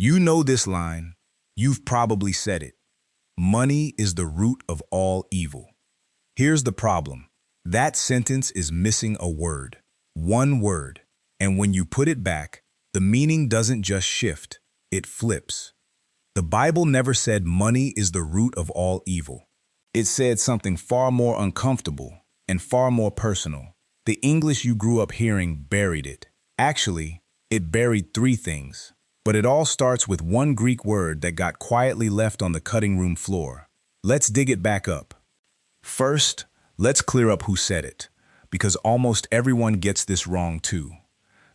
You know this line. You've probably said it. Money is the root of all evil. Here's the problem. That sentence is missing a word. One word. And when you put it back, the meaning doesn't just shift, it flips. The Bible never said money is the root of all evil. It said something far more uncomfortable and far more personal. The English you grew up hearing buried it. Actually, it buried three things. But it all starts with one Greek word that got quietly left on the cutting room floor. Let's dig it back up. First, let's clear up who said it, because almost everyone gets this wrong too.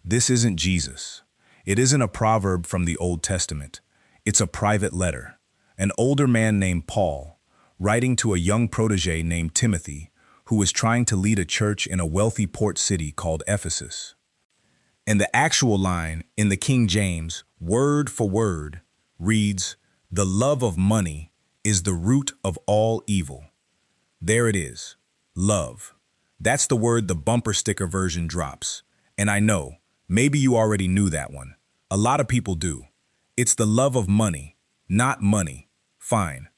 This isn't Jesus. It isn't a proverb from the Old Testament. It's a private letter. An older man named Paul, writing to a young protege named Timothy, who was trying to lead a church in a wealthy port city called Ephesus. And the actual line in the King James, word for word, reads, "The love of money is the root of all evil." There it is, love. That's the word the bumper sticker version drops. And I know, maybe you already knew that one. A lot of people do. It's the love of money, not money. Fine.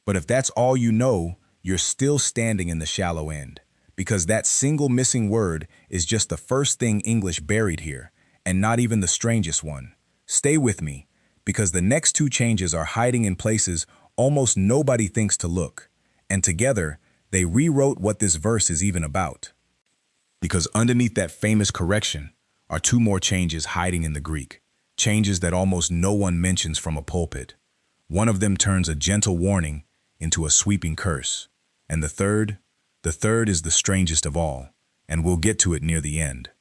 But if that's all you know, you're still standing in the shallow end. Because that single missing word is just the first thing English buried here, and not even the strangest one. Stay with me, because the next two changes are hiding in places almost nobody thinks to look, and together, they rewrote what this verse is even about. Because underneath that famous correction are two more changes hiding in the Greek, changes that almost no one mentions from a pulpit. One of them turns a gentle warning into a sweeping curse, and the third is the strangest of all, and we'll get to it near the end.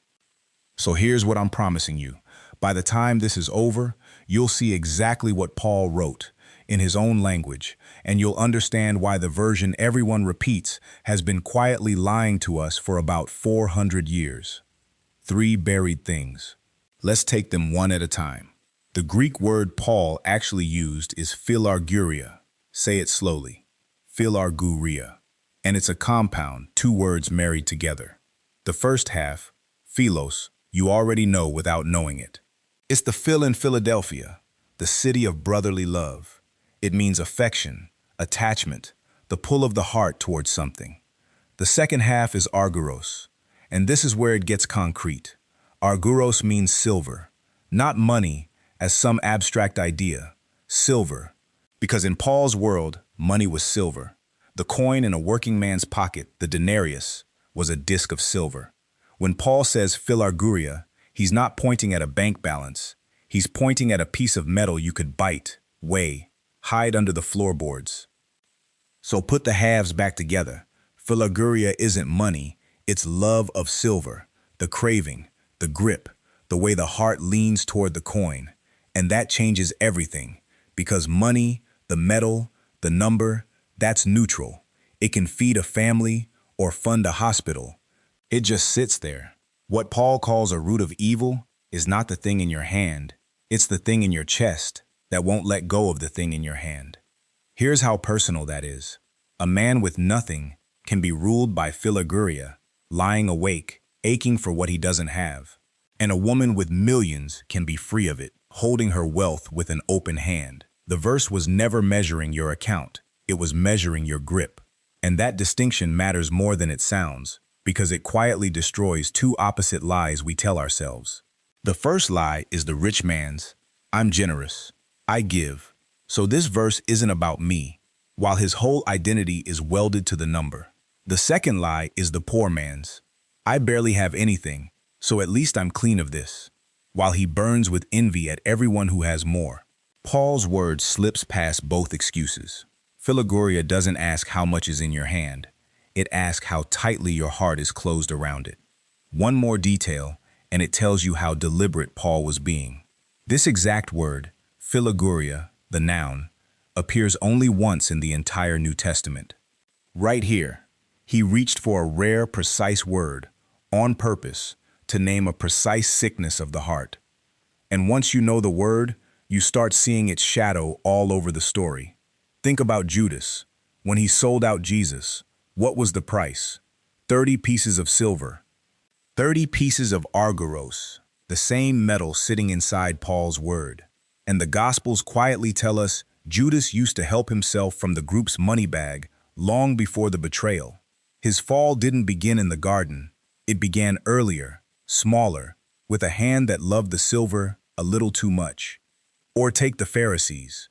So here's what I'm promising you. By the time this is over, you'll see exactly what Paul wrote in his own language, and you'll understand why the version everyone repeats has been quietly lying to us for about 400 years. Three buried things. Let's take them one at a time. The Greek word Paul actually used is philarguria. Say it slowly. Philarguria. And it's a compound, two words married together. The first half, philos, you already know without knowing it. It's the phil in Philadelphia, the city of brotherly love. It means affection, attachment, the pull of the heart towards something. The second half is argyros, and this is where it gets concrete. Argyros means silver, not money as some abstract idea, silver, because in Paul's world, money was silver. The coin in a working man's pocket, the denarius, was a disc of silver. When Paul says philarguria, he's not pointing at a bank balance. He's pointing at a piece of metal you could bite, weigh, hide under the floorboards. So put the halves back together. Philarguria isn't money, it's love of silver, the craving, the grip, the way the heart leans toward the coin. And that changes everything, because money, the metal, the number, that's neutral. It can feed a family or fund a hospital. It just sits there. What Paul calls a root of evil is not the thing in your hand. It's the thing in your chest that won't let go of the thing in your hand. Here's how personal that is. A man with nothing can be ruled by philarguria, lying awake, aching for what he doesn't have. And a woman with millions can be free of it, holding her wealth with an open hand. The verse was never measuring your account. It was measuring your grip. And that distinction matters more than it sounds, because it quietly destroys two opposite lies we tell ourselves. The first lie is the rich man's, I'm generous, I give. So this verse isn't about me, while his whole identity is welded to the number. The second lie is the poor man's, I barely have anything, so at least I'm clean of this, while he burns with envy at everyone who has more. Paul's word slips past both excuses. Philarguria doesn't ask how much is in your hand. It asks how tightly your heart is closed around it. One more detail, and it tells you how deliberate Paul was being. This exact word, philarguria, the noun, appears only once in the entire New Testament. Right here, he reached for a rare, precise word, on purpose, to name a precise sickness of the heart. And once you know the word, you start seeing its shadow all over the story. Think about Judas. When he sold out Jesus, what was the price? 30 pieces of silver. 30 pieces of argyros, the same metal sitting inside Paul's word. And the Gospels quietly tell us Judas used to help himself from the group's money bag long before the betrayal. His fall didn't begin in the garden. It began earlier, smaller, with a hand that loved the silver a little too much. Or take the Pharisees.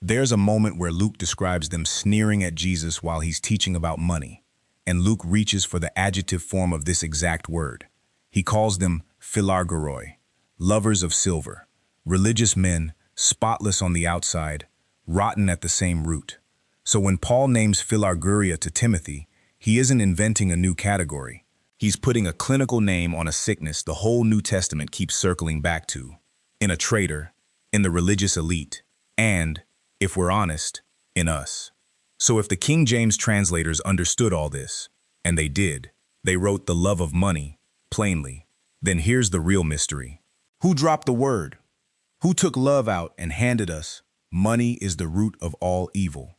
There's a moment where Luke describes them sneering at Jesus while he's teaching about money, and Luke reaches for the adjective form of this exact word. He calls them philarguroi, lovers of silver, religious men, spotless on the outside, rotten at the same root. So when Paul names philarguria to Timothy, he isn't inventing a new category. He's putting a clinical name on a sickness the whole New Testament keeps circling back to, in a traitor, in the religious elite, and, if we're honest, in us. So if the King James translators understood all this, and they did, they wrote the love of money, plainly. Then here's the real mystery. Who dropped the word? Who took love out and handed us, money is the root of all evil?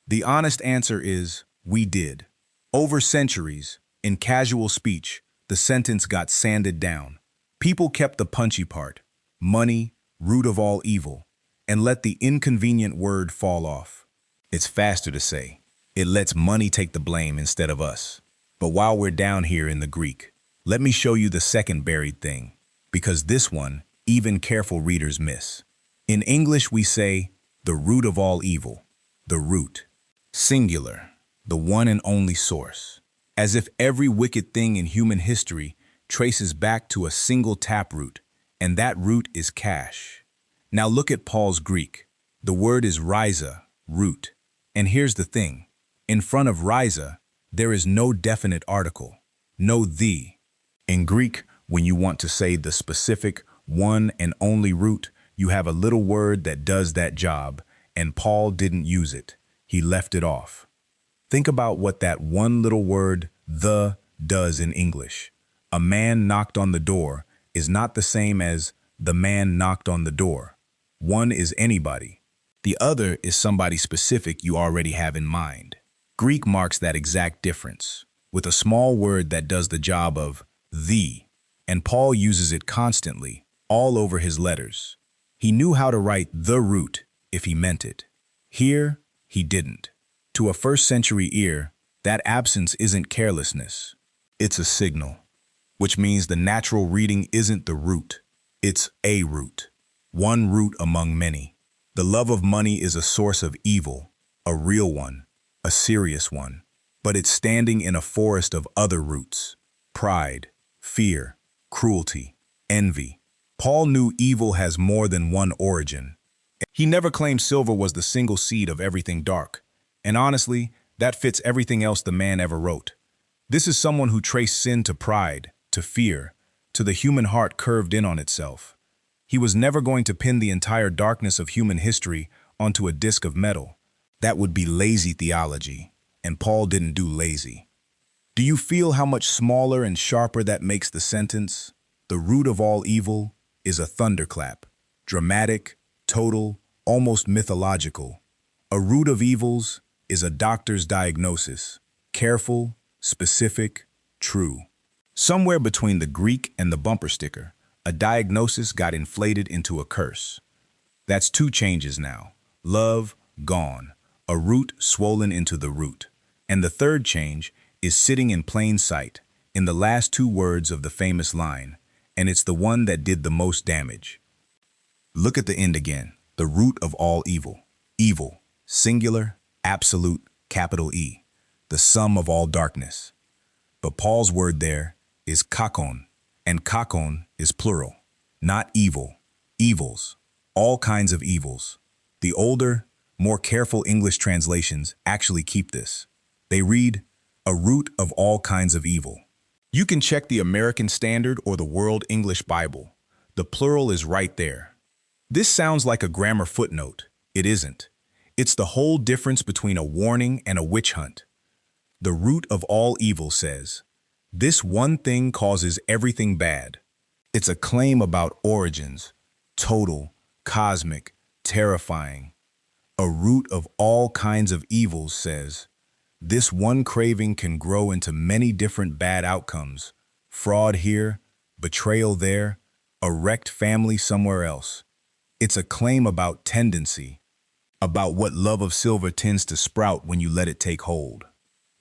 The honest answer is, we did. Over centuries, in casual speech, the sentence got sanded down. People kept the punchy part, money, root of all evil, and let the inconvenient word fall off. It's faster to say. It lets money take the blame instead of us. But while we're down here in the Greek, let me show you the second buried thing, because this one, even careful readers miss. In English, we say, the root of all evil, the root, singular, the one and only source, as if every wicked thing in human history traces back to a single taproot, and that root is cash. Now look at Paul's Greek. The word is rhiza, root. And here's the thing. In front of rhiza, there is no definite article, no the. In Greek, when you want to say the specific, one and only root, you have a little word that does that job, and Paul didn't use it. He left it off. Think about what that one little word, the, does in English. A man knocked on the door is not the same as the man knocked on the door. One is anybody. The other is somebody specific you already have in mind. Greek marks that exact difference, with a small word that does the job of the, and Paul uses it constantly, all over his letters. He knew how to write the root if he meant it. Here, he didn't. To a first-century ear, that absence isn't carelessness. It's a signal, which means the natural reading isn't the root. It's a root, one root among many. The love of money is a source of evil, a real one, a serious one, but it's standing in a forest of other roots: pride, fear, cruelty, envy. Paul knew evil has more than one origin. He never claimed silver was the single seed of everything dark. And honestly, that fits everything else the man ever wrote. This is someone who traced sin to pride, to fear, to the human heart curved in on itself. He was never going to pin the entire darkness of human history onto a disk of metal. That would be lazy theology, and Paul didn't do lazy. Do you feel how much smaller and sharper that makes the sentence? The root of all evil is a thunderclap, dramatic, total, almost mythological. A root of evils is a doctor's diagnosis, careful, specific, true. Somewhere between the Greek and the bumper sticker, a diagnosis got inflated into a curse. That's two changes now. Love, gone. A root swollen into the root. And the third change is sitting in plain sight, in the last two words of the famous line, and it's the one that did the most damage. Look at the end again, the root of all evil. Evil, singular, absolute, capital E, the sum of all darkness. But Paul's word there is kakon, and kakon is plural, not evil, evils, all kinds of evils. The older, more careful English translations actually keep this. They read, a root of all kinds of evil. You can check the American Standard or the World English Bible. The plural is right there. This sounds like a grammar footnote. It isn't. It's the whole difference between a warning and a witch hunt. The root of all evil says, this one thing causes everything bad. It's a claim about origins, total, cosmic, terrifying. A root of all kinds of evils says, this one craving can grow into many different bad outcomes. Fraud here, betrayal there, a wrecked family somewhere else. It's a claim about tendency, about what love of silver tends to sprout when you let it take hold.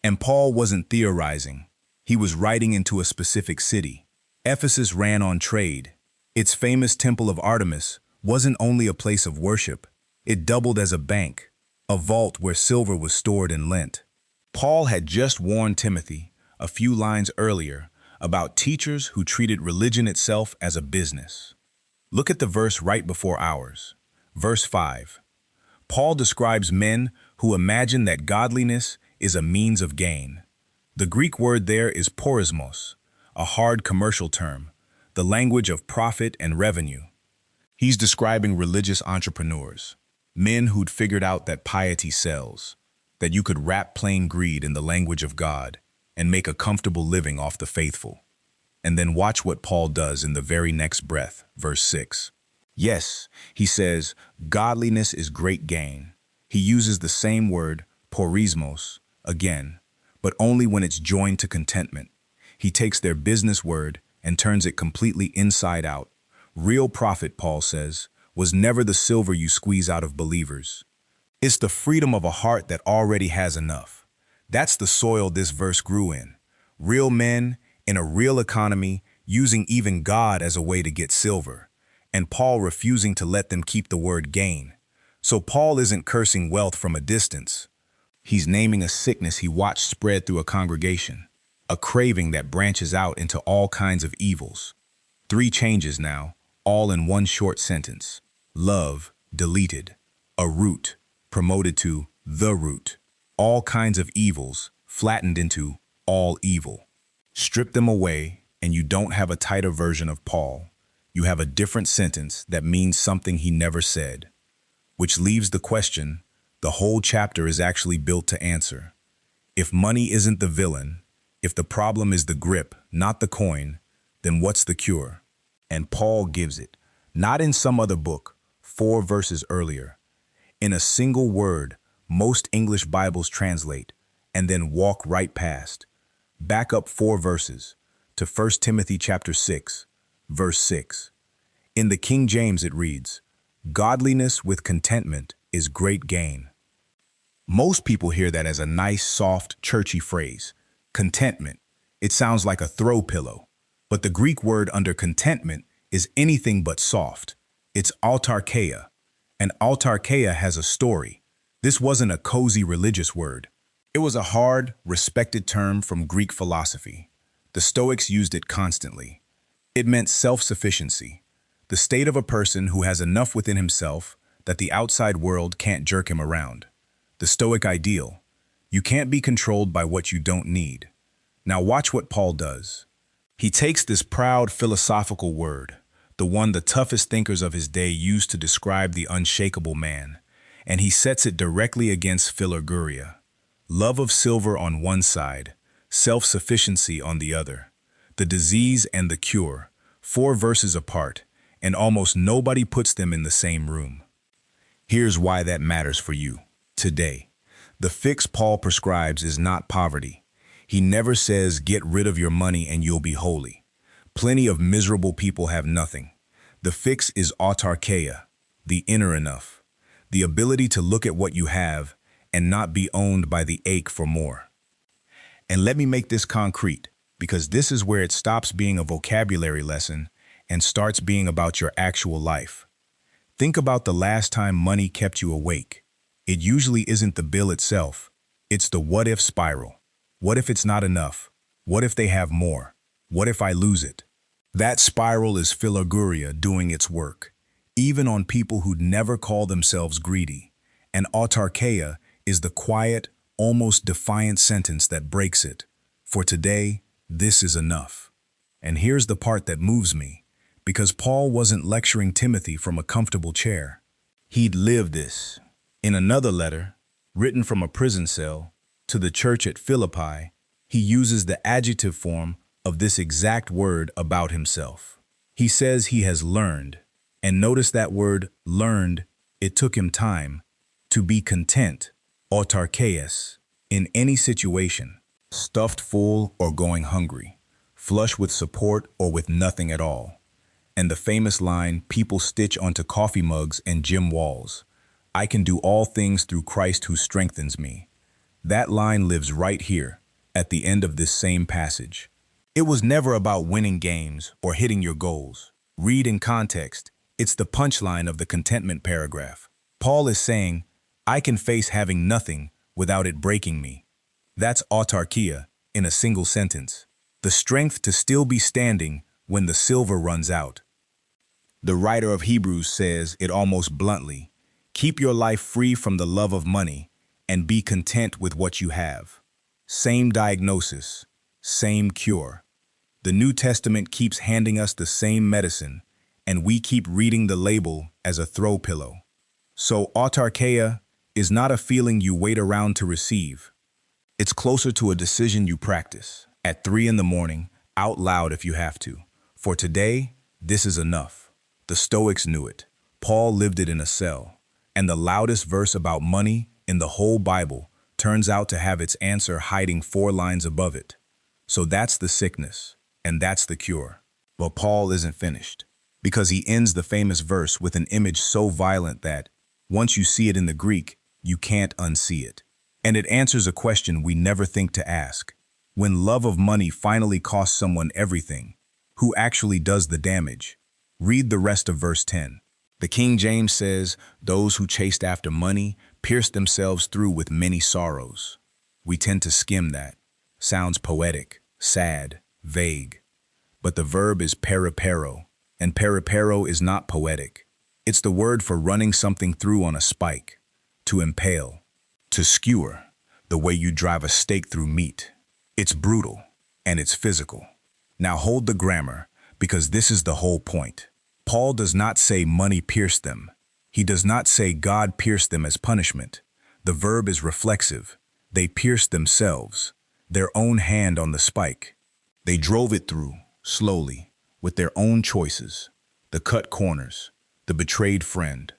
And Paul wasn't theorizing. He was writing into a specific city. Ephesus ran on trade. Its famous temple of Artemis wasn't only a place of worship, it doubled as a bank, a vault where silver was stored and lent. Paul had just warned Timothy, a few lines earlier, about teachers who treated religion itself as a business. Look at the verse right before ours. Verse 5. Paul describes men who imagine that godliness is a means of gain. The Greek word there is porismos, a hard commercial term, the language of profit and revenue. He's describing religious entrepreneurs, men who'd figured out that piety sells, that you could wrap plain greed in the language of God and make a comfortable living off the faithful. And then watch what Paul does in the very next breath, verse 6. Yes, he says, godliness is great gain. He uses the same word, porismos, again, but only when it's joined to contentment. He takes their business word and turns it completely inside out. Real profit, Paul says, was never the silver you squeeze out of believers. It's the freedom of a heart that already has enough. That's the soil this verse grew in. Real men in a real economy using even God as a way to get silver, and Paul refusing to let them keep the word gain. So Paul isn't cursing wealth from a distance. He's naming a sickness he watched spread through a congregation, a craving that branches out into all kinds of evils. 3 changes now, all in one short sentence. Love, deleted. A root, promoted to the root. All kinds of evils, flattened into all evil. Strip them away, and you don't have a tighter version of Paul. You have a different sentence that means something he never said. Which leaves the question the whole chapter is actually built to answer. If money isn't the villain, if the problem is the grip, not the coin, then what's the cure? And Paul gives it, not in some other book, 4 verses earlier. In a single word, most English Bibles translate, and then walk right past. Back up 4 verses to 1 Timothy chapter 6, verse 6. In the King James it reads, "Godliness with contentment is great gain." Most people hear that as a nice, soft, churchy phrase. Contentment. It sounds like a throw pillow. But the Greek word under contentment is anything but soft. It's autarkeia. And autarkeia has a story. This wasn't a cozy religious word. It was a hard, respected term from Greek philosophy. The Stoics used it constantly. It meant self-sufficiency, the state of a person who has enough within himself that the outside world can't jerk him around. The Stoic ideal. You can't be controlled by what you don't need. Now watch what Paul does. He takes this proud philosophical word, the one the toughest thinkers of his day used to describe the unshakable man, and he sets it directly against philarguria. Love of silver on one side, self-sufficiency on the other. The disease and the cure, 4 verses apart, and almost nobody puts them in the same room. Here's why that matters for you today. The fix Paul prescribes is not poverty. He never says, get rid of your money and you'll be holy. Plenty of miserable people have nothing. The fix is autarkeia, the inner enough, the ability to look at what you have and not be owned by the ache for more. And let me make this concrete, because this is where it stops being a vocabulary lesson and starts being about your actual life. Think about the last time money kept you awake. It usually isn't the bill itself. It's the what-if spiral. What if it's not enough? What if they have more? What if I lose it? That spiral is philarguria doing its work, even on people who'd never call themselves greedy. And autarkeia is the quiet, almost defiant sentence that breaks it. For today, this is enough. And here's the part that moves me, because Paul wasn't lecturing Timothy from a comfortable chair. He'd lived this. In another letter, written from a prison cell, to the church at Philippi, he uses the adjective form of this exact word about himself. He says he has learned, and notice that word learned, it took him time, to be content, autarkeias, in any situation, stuffed full or going hungry, flush with support or with nothing at all. and the famous line people stitch onto coffee mugs and gym walls. I can do all things through Christ who strengthens me. That line lives right here, at the end of this same passage. It was never about winning games or hitting your goals. Read in context. It's the punchline of the contentment paragraph. Paul is saying, I can face having nothing without it breaking me. That's autarkeia in a single sentence. The strength to still be standing when the silver runs out. The writer of Hebrews says it almost bluntly, keep your life free from the love of money and be content with what you have. Same diagnosis, same cure. The New Testament keeps handing us the same medicine, and we keep reading the label as a throw pillow. So autarkeia is not a feeling you wait around to receive. It's closer to a decision you practice, at 3 in the morning, out loud if you have to. For today, this is enough. The Stoics knew it. Paul lived it in a cell. And the loudest verse about money in the whole Bible turns out to have its answer hiding 4 lines above it. So that's the sickness, and that's the cure. But Paul isn't finished, because he ends the famous verse with an image so violent that, once you see it in the Greek, you can't unsee it. And it answers a question we never think to ask. When love of money finally costs someone everything, who actually does the damage? Read the rest of verse 10. The King James says, those who chased after money pierced themselves through with many sorrows. We tend to skim that. Sounds poetic, sad, vague. But the verb is peripero, and peripero is not poetic. It's the word for running something through on a spike, to impale, to skewer, the way you drive a stake through meat. It's brutal, and it's physical. Now hold the grammar, because this is the whole point. Paul does not say money pierced them. He does not say God pierced them as punishment. The verb is reflexive. They pierced themselves, their own hand on the spike. They drove it through, slowly, with their own choices, the cut corners, the betrayed friend,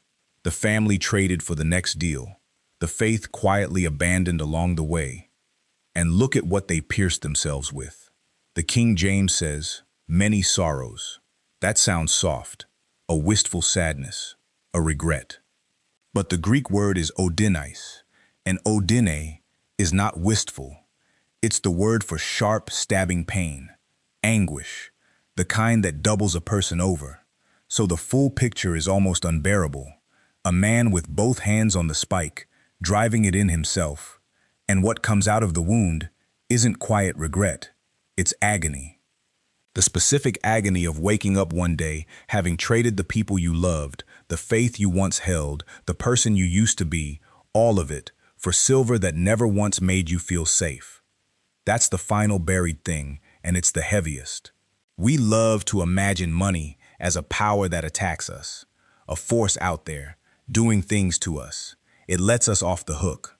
the family traded for the next deal, the faith quietly abandoned along the way. And look at what they pierced themselves with. The King James says, many sorrows. That sounds soft, a wistful sadness, a regret. But the Greek word is odinais, and odine is not wistful. It's the word for sharp, stabbing pain, anguish, the kind that doubles a person over. So the full picture is almost unbearable. A man with both hands on the spike, driving it in himself. And what comes out of the wound isn't quiet regret, it's agony. The specific agony of waking up one day, having traded the people you loved, the faith you once held, the person you used to be, all of it, for silver that never once made you feel safe. That's the final buried thing, and it's the heaviest. We love to imagine money as a power that attacks us, a force out there, doing things to us. It lets us off the hook.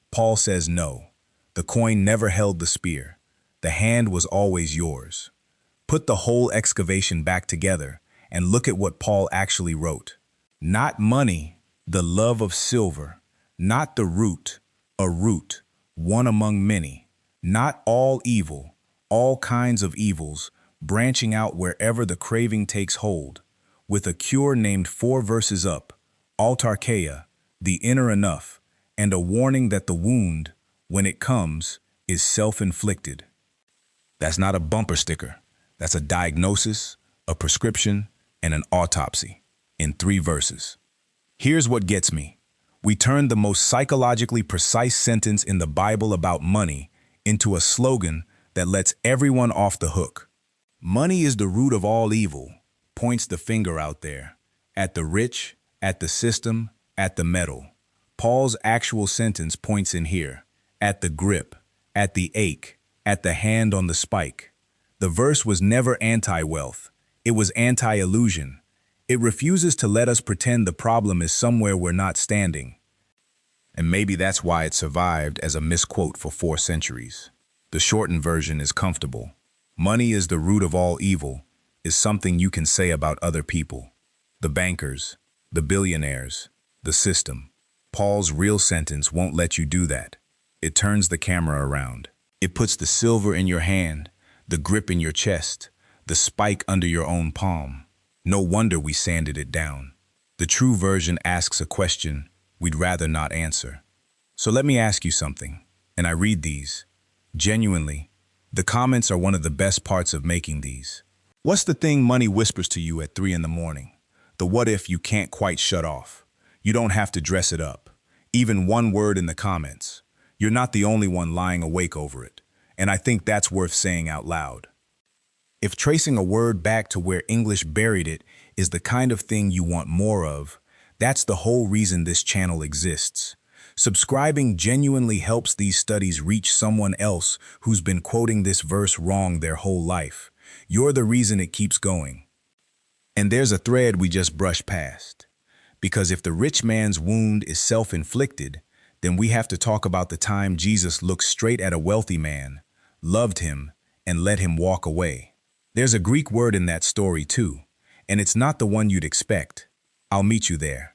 Paul says no. The coin never held the spear. The hand was always yours. Put the whole excavation back together and look at what Paul actually wrote. Not money, the love of silver. Not the root, a root, one among many. Not all evil, all kinds of evils, branching out wherever the craving takes hold. With a cure named 4 verses up, autarkeia, the inner enough, and a warning that the wound, when it comes, is self-inflicted. That's not a bumper sticker. That's a diagnosis, a prescription, and an autopsy in 3 verses. Here's what gets me. We turned the most psychologically precise sentence in the Bible about money into a slogan that lets everyone off the hook. Money is the root of all evil, points the finger out there, at the rich, at the system, at the metal. Paul's actual sentence points in here, at the grip, at the ache, at the hand on the spike. The verse was never anti-wealth. It was anti-illusion. It refuses to let us pretend the problem is somewhere we're not standing. And maybe that's why it survived as a misquote for 4 centuries. The shortened version is comfortable. Money is the root of all evil is something you can say about other people. The bankers, the billionaires, the system. Paul's real sentence won't let you do that. It turns the camera around. It puts the silver in your hand, the grip in your chest, the spike under your own palm. No wonder we sanded it down. The true version asks a question we'd rather not answer. So let me ask you something, and I read these. Genuinely, the comments are one of the best parts of making these. What's the thing money whispers to you at 3 in the morning? The what if you can't quite shut off. You don't have to dress it up. Even one word in the comments. You're not the only one lying awake over it. And I think that's worth saying out loud. If tracing a word back to where English buried it is the kind of thing you want more of, that's the whole reason this channel exists. Subscribing genuinely helps these studies reach someone else who's been quoting this verse wrong their whole life. You're the reason it keeps going. And there's a thread we just brushed past. Because if the rich man's wound is self-inflicted, then we have to talk about the time Jesus looked straight at a wealthy man, loved him, and let him walk away. There's a Greek word in that story too, and it's not the one you'd expect. I'll meet you there.